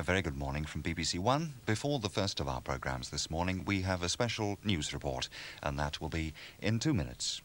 very good morning from BBC1. Before the first of our programmes this morning, we have a special news report, and that will be in 2 minutes.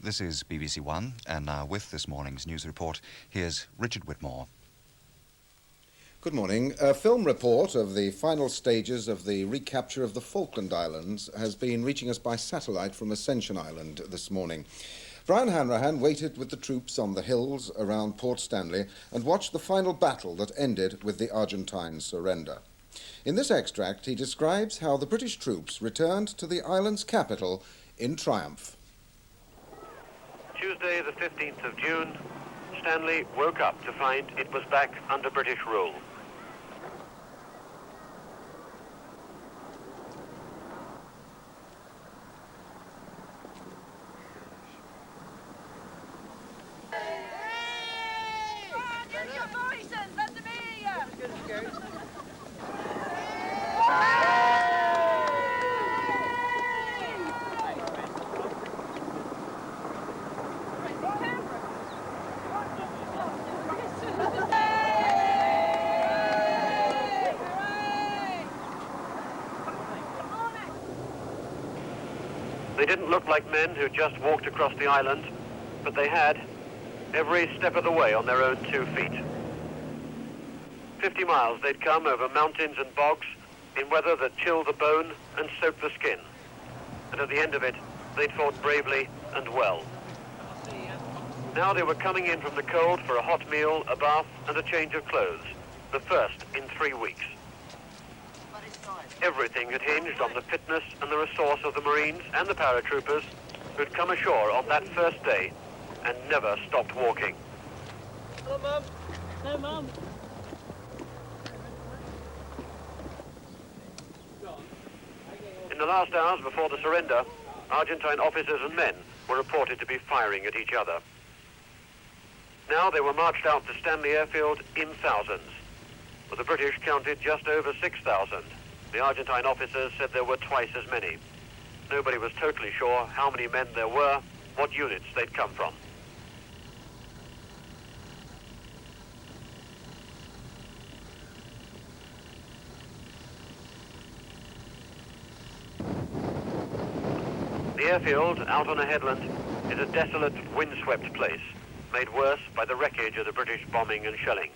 This is BBC1, and now with this morning's news report, here's Richard Whitmore. Good morning. A film report of the final stages of the recapture of the Falkland Islands has been reaching us by satellite from Ascension Island this morning. Brian Hanrahan waited with the troops on the hills around Port Stanley and watched the final battle that ended with the Argentine surrender. In this extract, he describes how the British troops returned to the island's capital in triumph. Tuesday, the 15th of June, Stanley woke up to find it was back under British rule. They didn't look like men who just walked across the island, but they had, every step of the way on their own 2 feet. 50 miles they'd come over mountains and bogs in weather that chilled the bone and soaked the skin. And at the end of it, they'd fought bravely and well. Now they were coming in from the cold for a hot meal, a bath, and a change of clothes, the first in 3 weeks. Everything had hinged on the fitness and the resource of the Marines and the paratroopers who'd come ashore on that first day and never stopped walking. Hello, Mum. Hello, Mum. In the last hours before the surrender, Argentine officers and men were reported to be firing at each other. Now they were marched out to Stanley Airfield in thousands, but the British counted just over 6,000. The Argentine officers said there were twice as many. Nobody was totally sure how many men there were, what units they'd come from. The airfield, out on a headland, is a desolate, windswept place, made worse by the wreckage of the British bombing and shelling.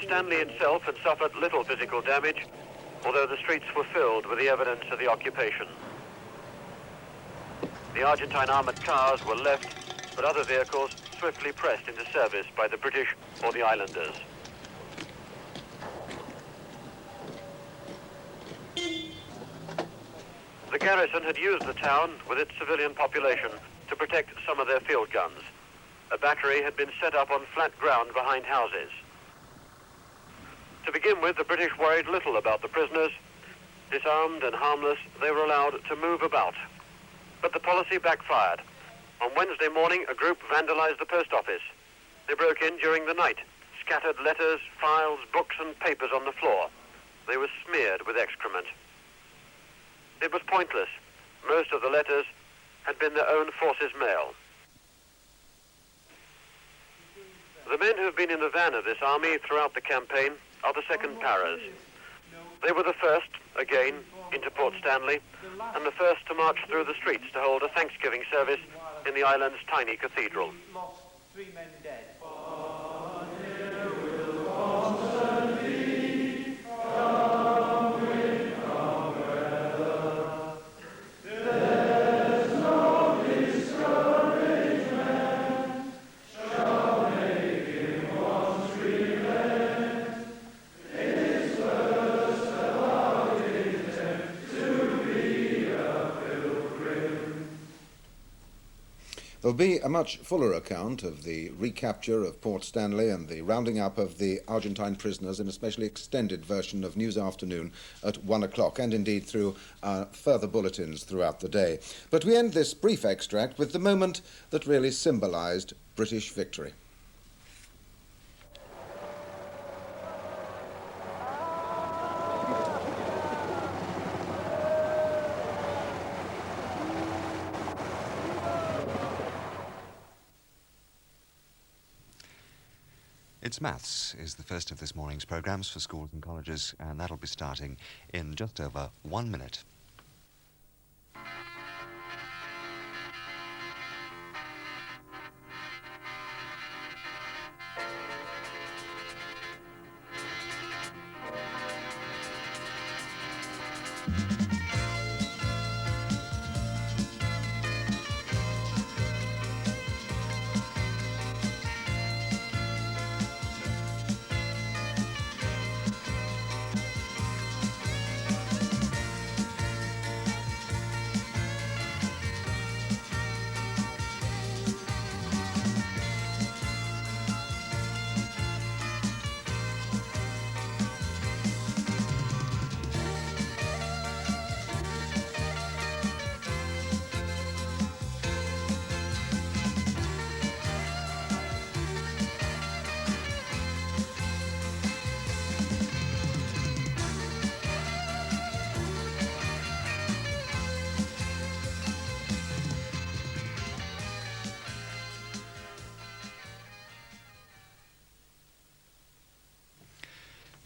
Stanley itself had suffered little physical damage, although the streets were filled with the evidence of the occupation. The Argentine armoured cars were left, but other vehicles swiftly pressed into service by the British or the islanders. garrison had used the town with its civilian population to protect some of their field guns. A battery had been set up on flat ground behind houses. To begin with, the British worried little about the prisoners. Disarmed and harmless, they were allowed to move about. But the policy backfired. On Wednesday morning, a group vandalized the post office. They broke in during the night, scattered letters, files, books and papers on the floor. They were smeared with excrement. It was pointless. Most of the letters had been their own forces' mail. The men who have been in the van of this army throughout the campaign are the second paras. They were the first, again, into Port Stanley, and the first to march through the streets to hold a Thanksgiving service in the island's tiny cathedral. Lost 3 men dead. There'll be a much fuller account of the recapture of Port Stanley and the rounding up of the Argentine prisoners in a specially extended version of News Afternoon at 1 o'clock, and indeed through further bulletins throughout the day. But we end this brief extract with the moment that really symbolised British victory. It's Maths is the first of this morning's programmes for schools and colleges, and that'll be starting in just over 1 minute.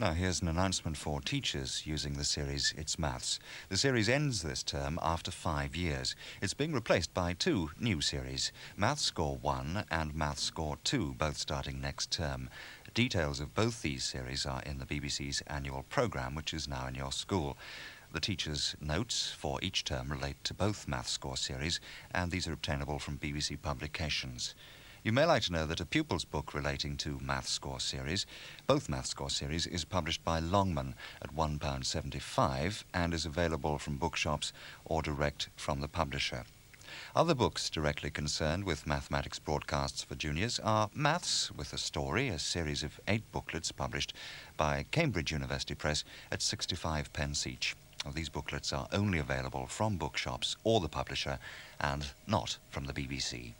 Now, here's an announcement for teachers using the series It's Maths. The series ends this term after 5 years. It's being replaced by 2 new series, Mathscore 1 and Mathscore 2, both starting next term. Details of both these series are in the BBC's annual programme, which is now in your school. The teachers' notes for each term relate to both Mathscore series, and these are obtainable from BBC publications. You may like to know that a pupil's book relating to Mathscore series, both Mathscore series, is published by Longman at £1.75 and is available from bookshops or direct from the publisher. Other books directly concerned with mathematics broadcasts for juniors are Maths with a Story, a series of 8 booklets published by Cambridge University Press at 65p each. These booklets are only available from bookshops or the publisher and not from the BBC.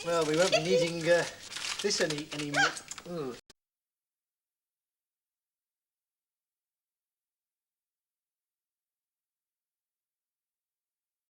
Well, we won't be needing this any more.